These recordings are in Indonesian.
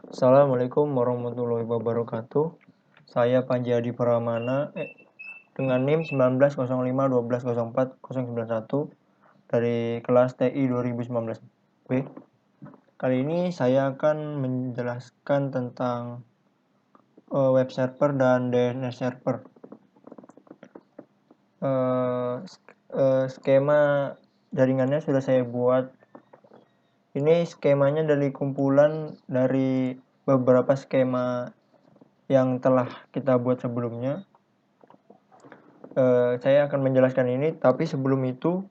Assalamualaikum warahmatullahi wabarakatuh. Saya Panji Adi Pramana dengan NIM 1905120491 dari kelas TI 2019B. Kali ini saya akan menjelaskan tentang web server dan DNS server. Skema jaringannya sudah saya buat. Ini skemanya dari kumpulan dari beberapa skema yang telah kita buat sebelumnya. Saya akan menjelaskan ini, tapi sebelum itu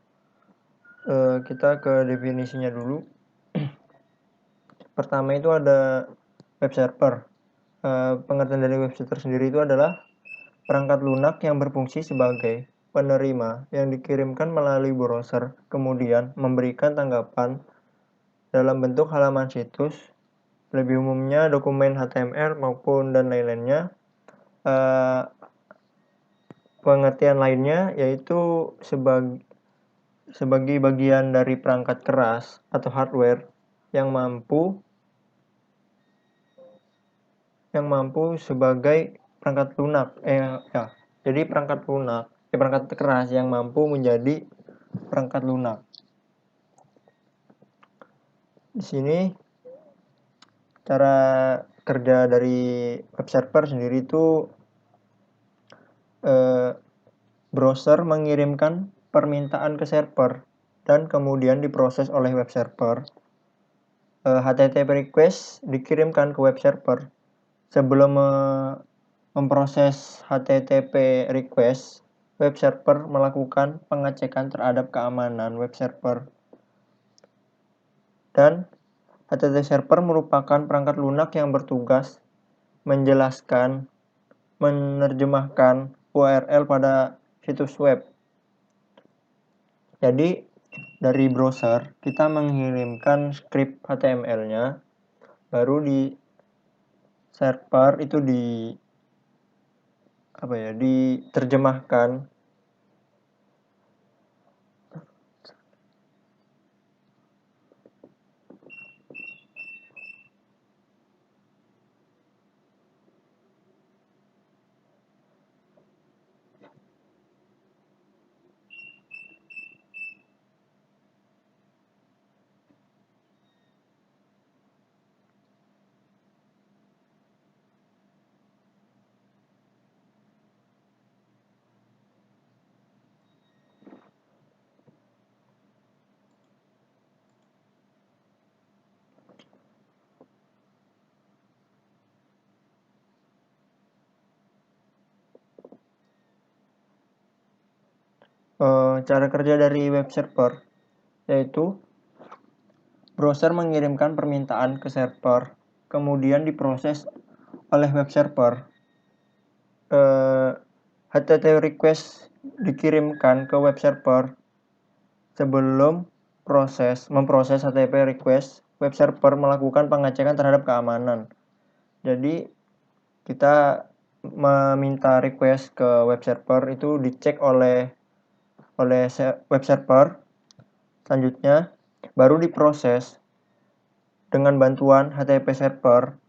kita ke definisinya dulu. Pertama itu ada web server. Pengertian dari web server sendiri itu adalah perangkat lunak yang berfungsi sebagai penerima yang dikirimkan melalui browser, kemudian memberikan tanggapan dalam bentuk halaman situs, lebih umumnya dokumen HTML maupun dan lain-lainnya. Pengertian lainnya yaitu sebagai bagian dari perangkat keras atau hardware yang mampu sebagai perangkat lunak. Jadi perangkat keras yang mampu menjadi perangkat lunak. Di sini cara kerja dari web server sendiri itu browser mengirimkan permintaan ke server dan kemudian diproses oleh web server. HTTP request dikirimkan ke web server. Sebelum memproses HTTP request, web server melakukan pengecekan terhadap keamanan web server. Dan HTTP server merupakan perangkat lunak yang bertugas menjelaskan, menerjemahkan URL pada situs web. Jadi dari browser kita mengirimkan script HTML-nya, baru di server itu diterjemahkan cara kerja dari web server, yaitu browser mengirimkan permintaan ke server, kemudian diproses oleh web server. HTTP request dikirimkan ke web server. Sebelum memproses HTTP request, web server melakukan pengecekan terhadap keamanan. Jadi kita meminta request ke web server itu dicek oleh web server. Selanjutnya baru diproses dengan bantuan HTTP server.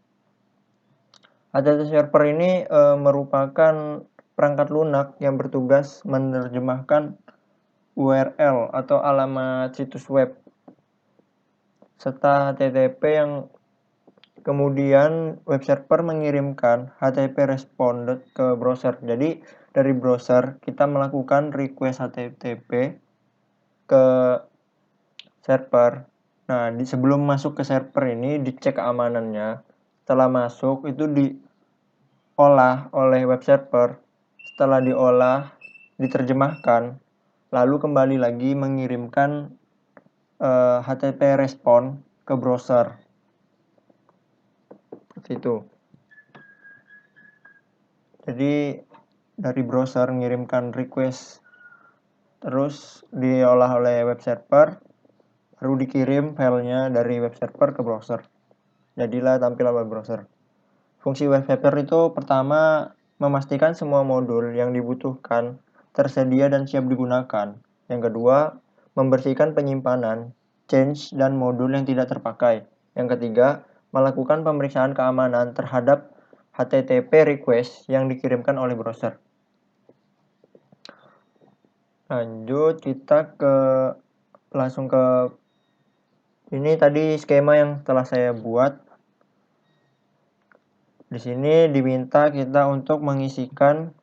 HTTP server ini merupakan perangkat lunak yang bertugas menerjemahkan URL atau alamat situs web serta HTTP yang kemudian web server mengirimkan HTTP responded ke browser. Jadi dari browser kita melakukan request HTTP ke server. Nah, sebelum masuk ke server ini dicek keamanannya. Setelah masuk itu diolah oleh web server. Setelah diolah, diterjemahkan, lalu kembali lagi mengirimkan HTTP respon ke browser. Seperti itu. Jadi dari browser mengirimkan request, terus diolah oleh web server, baru dikirim filenya dari web server ke browser. Jadilah tampilan web browser. Fungsi web server itu pertama memastikan semua modul yang dibutuhkan tersedia dan siap digunakan. Yang kedua, membersihkan penyimpanan, change dan modul yang tidak terpakai. Yang ketiga, melakukan pemeriksaan keamanan terhadap HTTP request yang dikirimkan oleh browser. Lanjut, kita langsung ke ini tadi skema yang telah saya buat. Di sini diminta kita untuk mengisikan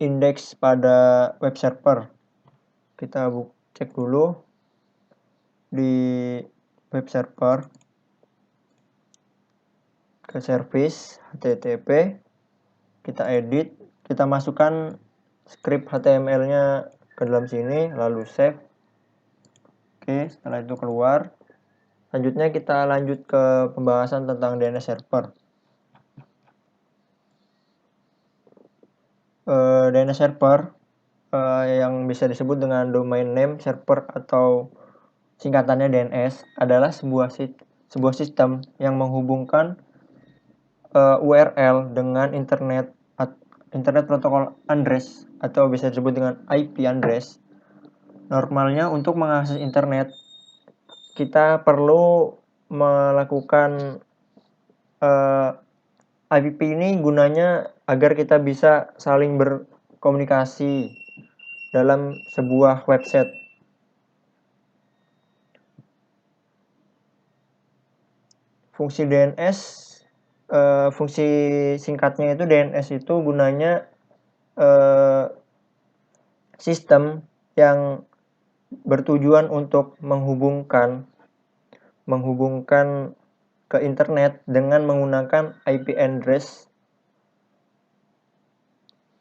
indeks pada web server. Kita cek dulu di web server, ke service HTTP, kita edit, kita masukkan script HTML-nya ke dalam sini, lalu save. Oke, setelah itu keluar. Selanjutnya kita lanjut ke pembahasan tentang DNS server. DNS server yang bisa disebut dengan domain name server atau singkatannya DNS adalah sebuah sistem yang menghubungkan URL dengan internet protokol address atau bisa disebut dengan IP address. Normalnya untuk mengakses internet kita perlu melakukan IP ini gunanya agar kita bisa saling berkomunikasi dalam sebuah website. Fungsi DNS, fungsi singkatnya itu DNS itu gunanya sistem yang bertujuan untuk menghubungkan ke internet dengan menggunakan IP address.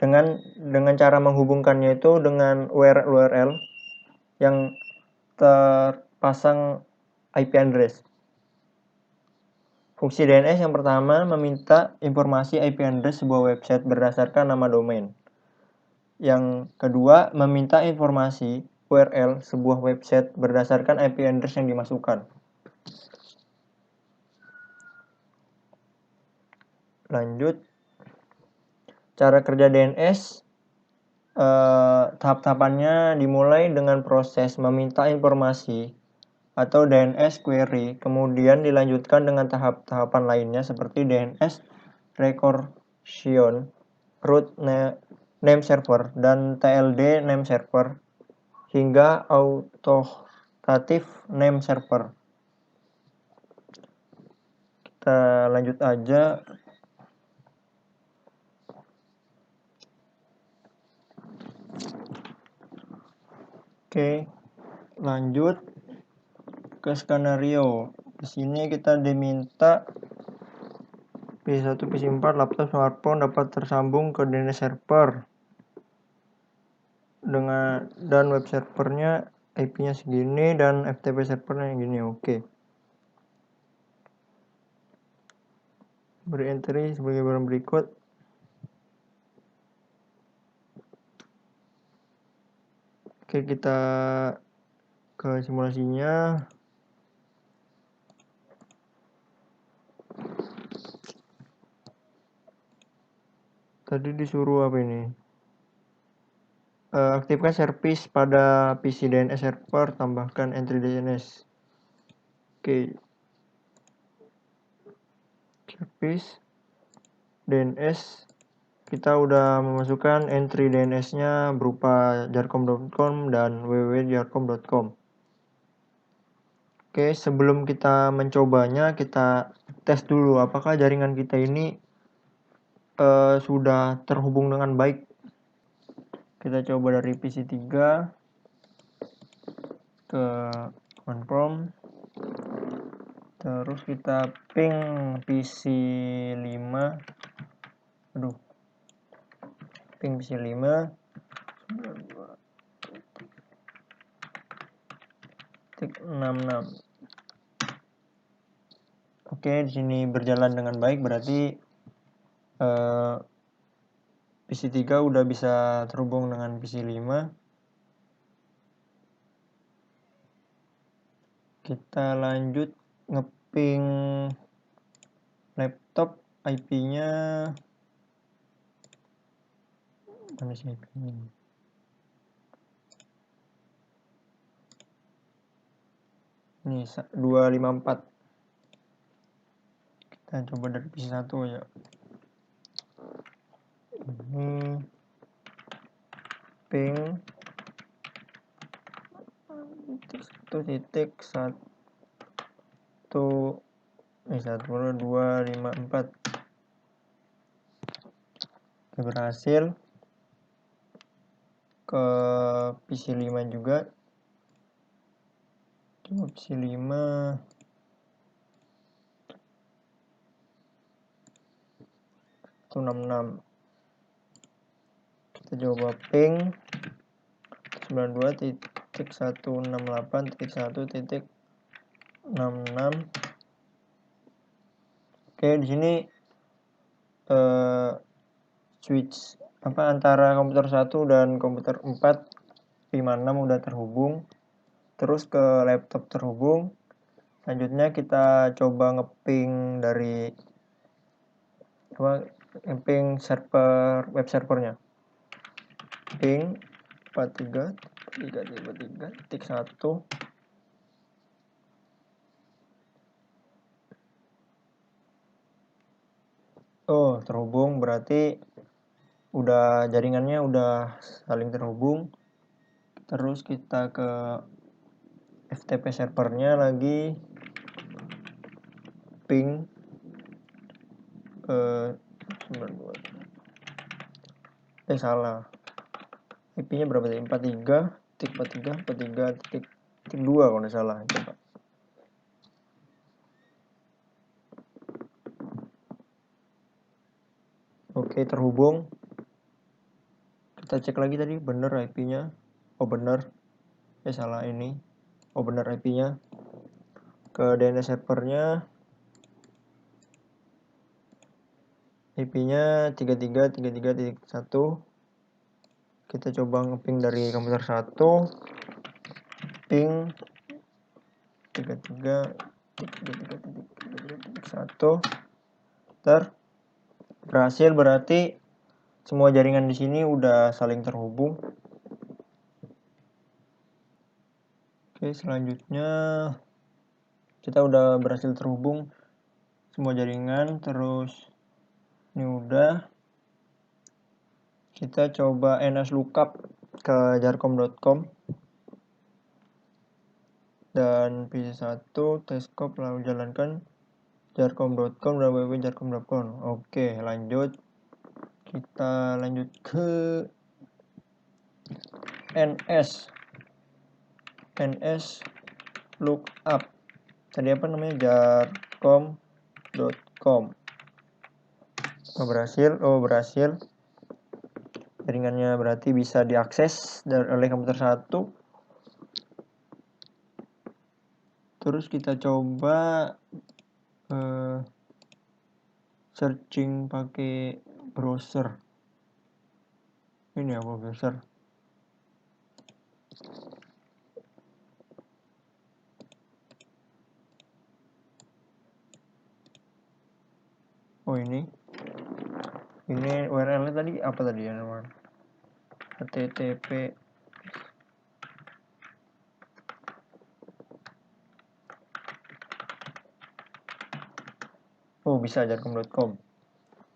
Dengan cara menghubungkannya itu dengan URL yang terpasang IP address. Fungsi DNS yang pertama meminta informasi IP address sebuah website berdasarkan nama domain. Yang kedua meminta informasi URL sebuah website berdasarkan IP address yang dimasukkan. Lanjut, cara kerja DNS, tahap-tahapannya dimulai dengan proses meminta informasi atau DNS query, kemudian dilanjutkan dengan tahap-tahapan lainnya seperti DNS recursion, root name server, dan TLD name server, hingga authoritative name server. Kita lanjut aja. Oke, lanjut ke skenario. Di sini kita diminta PC1, PC4, laptop, smartphone dapat tersambung ke DNS server dan web servernya IP-nya segini dan FTP servernya yang gini. Oke. Beri entry sebagai barang berikut. Oke, kita ke simulasinya. Tadi disuruh apa ini? Aktifkan service pada PC DNS server, tambahkan entry DNS. Oke. Service DNS, kita udah memasukkan entry DNS-nya berupa jarcom.com dan www.jarcom.com. Oke, sebelum kita mencobanya, kita tes dulu apakah jaringan kita ini sudah terhubung dengan baik. Kita coba dari PC3 ke confirm, terus kita ping PC5, ping PC5 66. Oke, di sini berjalan dengan baik, berarti PC3 udah bisa terhubung dengan PC5. Kita lanjut ngeping laptop, IP-nya mana sih IP-nya? Ini 254. Kita coba dari PC1 ya. Ini ping 1.1 1.254. Oke, berhasil. Ke PC5 juga. Coba PC5 166. Kita coba ping 92.168.1.66. Oke, di sini switch antara komputer 1 dan komputer 456 udah terhubung, terus ke laptop terhubung. Selanjutnya kita coba ngeping dari ngeping server web servernya. Ping 43.3.3.1. Oh, terhubung, berarti udah jaringannya udah saling terhubung. Terus kita ke FTP servernya lagi, ping 92. Salah. IP-nya berapa tadi? 43.43.43.2 kalau nggak salah. Coba. Oke, terhubung. Kita cek lagi tadi, bener IP-nya. Oh, bener. Salah ini. Oh, bener IP-nya. Ke DNS servernya. IP-nya 33.33.1. Kita coba ngeping dari komputer 1. Ping 33.33.1. Berhasil, berarti semua jaringan di sini udah saling terhubung. Oke, selanjutnya kita udah berhasil terhubung semua jaringan, terus ini udah. Kita coba nslookup ke jarcom.com dan PC1 testcop lalu jalankan jarcom.com dan www.jarcom.com. Oke, lanjut. Kita lanjut ke ns lookup. Tadi apa namanya? jarcom.com. Berhasil. Jaringannya berarti bisa diakses oleh komputer 1. Terus kita coba searching pakai browser. Ini apa browser? Oh, ini URL-nya tadi apa tadi ya namanya? http bisa jarcom.com.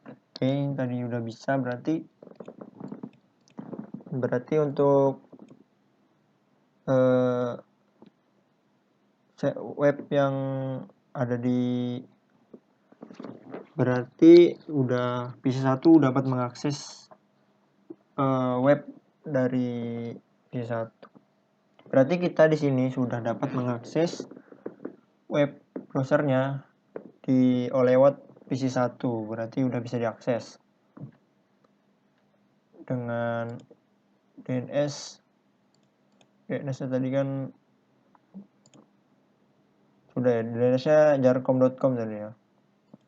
Oke, tadi udah bisa, berarti untuk web yang ada di berarti udah PC1 dapat mengakses web dari PC1. Berarti kita di sini sudah dapat mengakses web browsernya lewat PC1, berarti udah bisa diakses dengan DNS-nya tadi kan sudah ya, DNS-nya jarcom.com tadi ya.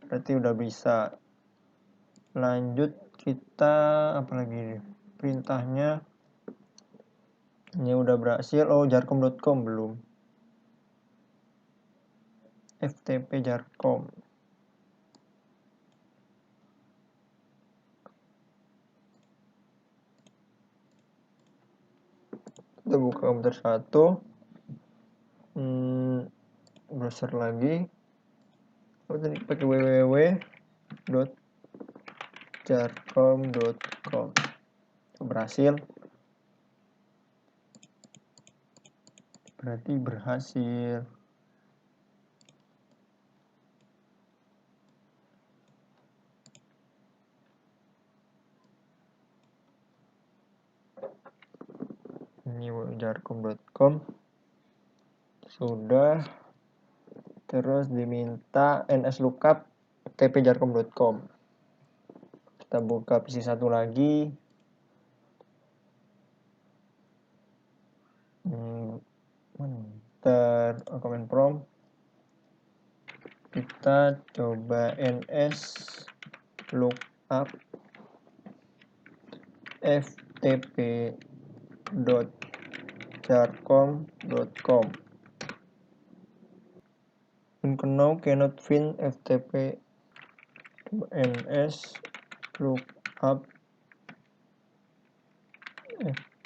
Berarti udah bisa. Lanjut, kita apalagi nih? Perintahnya ini udah berhasil. Oh, jarcom.com belum. FTP jarcom. Kita buka komputer 1. Browser lagi. tadi pakai www.jarcom.com. Berhasil. Berarti berhasil. Ini jarcom.com sudah. Terus diminta nslookup ftp-jarcom.com. Kita buka PC satu lagi. Command prompt. Kita coba nslookup ftp.jarcom.com. Now cannot find ftp. nslookup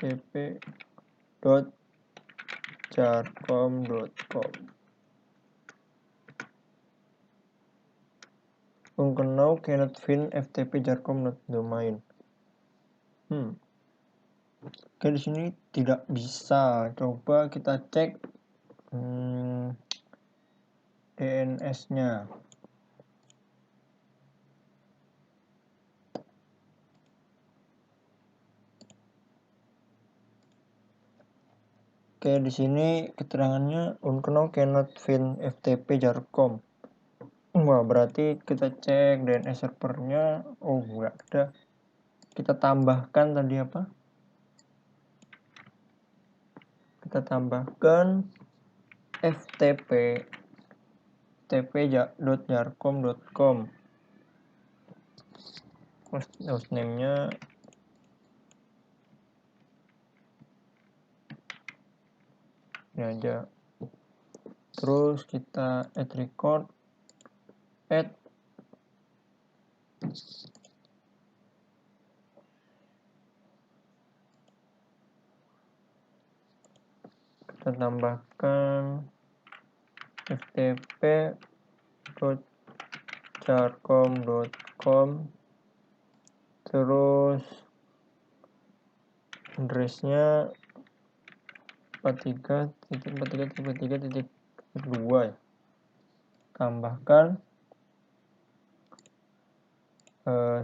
ftp.jarcom.com. Now cannot find ftp.jarcom.domain. Oke, di sini tidak bisa. Coba kita cek DNS-nya. Oke, di sini keterangannya unknown cannot find ftp jarcom. Wah, berarti kita cek DNS servernya. Oh, nggak ada. Kita tambahkan tadi apa? Kita tambahkan ftp.jarcom.com. Hostname-nya ini aja. Terus kita add record, add. Kita tambahkan ftp.jarcom.com. Terus address-nya 43.43.43.2 ya. Tambahkan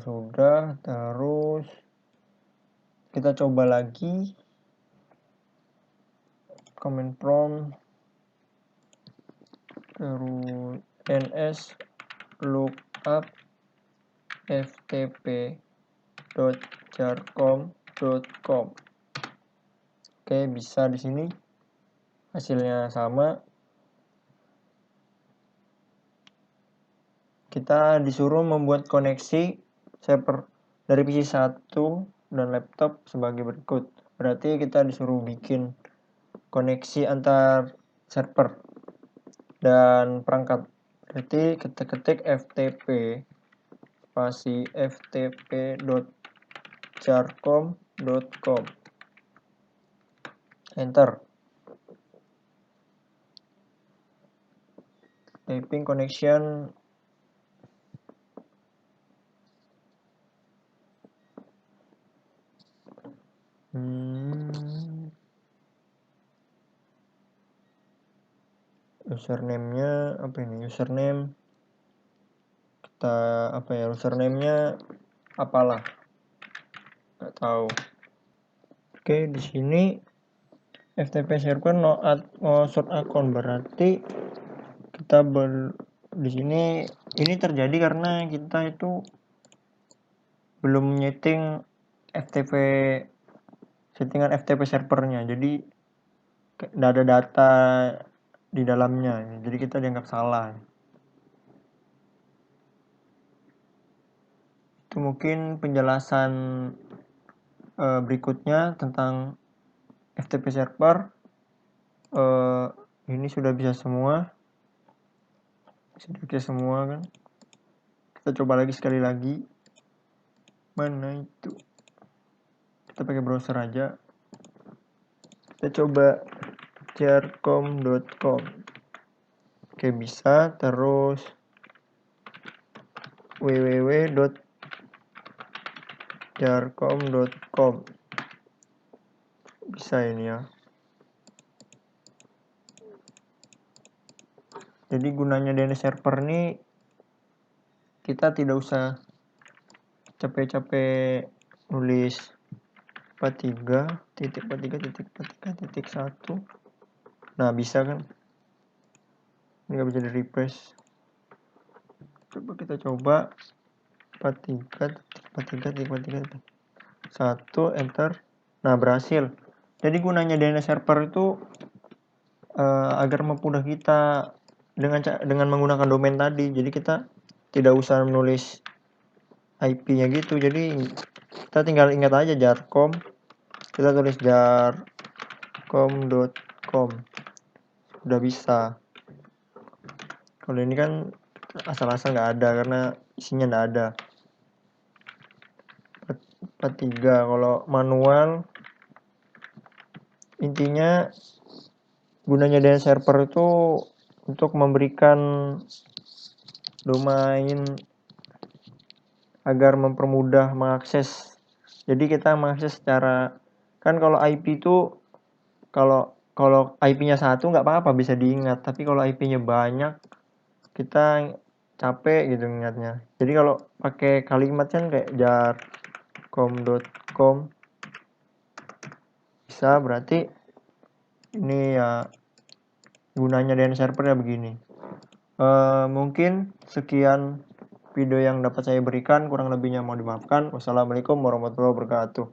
sudah. Terus kita coba lagi command prompt, terus nslookup ftp.jarcom.com. Oke, bisa di sini hasilnya sama. Kita disuruh membuat koneksi server dari PC 1 dan laptop sebagai berikut. Berarti kita disuruh bikin koneksi antar server dan perangkat. Berarti kita ketik ftp spasi ftp.jarcom.com, enter. Typing connection. Username-nya apa ini? Username kita apa ya? Username-nya apalah? Nggak tahu. Oke, di sini FTP server no short account, berarti kita di sini ini terjadi karena kita itu belum nyeting FTP, settingan FTP servernya, jadi nggak ada data di dalamnya, jadi kita dianggap salah. Itu mungkin penjelasan berikutnya tentang FTP server. Ini sudah bisa semua, kan. Kita coba lagi sekali lagi. Mana itu? Kita pakai browser aja. Kita coba jarcom.com. Oke, bisa. Terus www.jarcom.com. Bisa ini ya. Jadi gunanya DNS server ini kita tidak usah capek-capek nulis 43.43.43.1. Nah, bisa kan? Ini nggak bisa di refresh. Coba kita coba 43.43.1, enter. Nah, berhasil. Jadi gunanya DNS server itu agar mempermudah kita dengan menggunakan domain tadi. Jadi kita tidak usah menulis IP-nya gitu. Jadi kita tinggal ingat aja jarcom. Kita tulis jarcom.com. Udah bisa. Kalau ini kan asal-asal nggak ada karena isinya nggak ada. 43. Kalau manual, intinya gunanya DNS server itu untuk memberikan domain agar mempermudah mengakses. Jadi kita mengakses secara, kan kalau IP itu kalau IP-nya satu nggak apa-apa bisa diingat, tapi kalau IP-nya banyak kita capek gitu ingatnya. Jadi kalau pakai kalimat kan kayak jarcom.com bisa, berarti ini ya gunanya DNS server ya begini. Mungkin sekian video yang dapat saya berikan, kurang lebihnya mohon dimaafkan. Wassalamualaikum warahmatullahi wabarakatuh.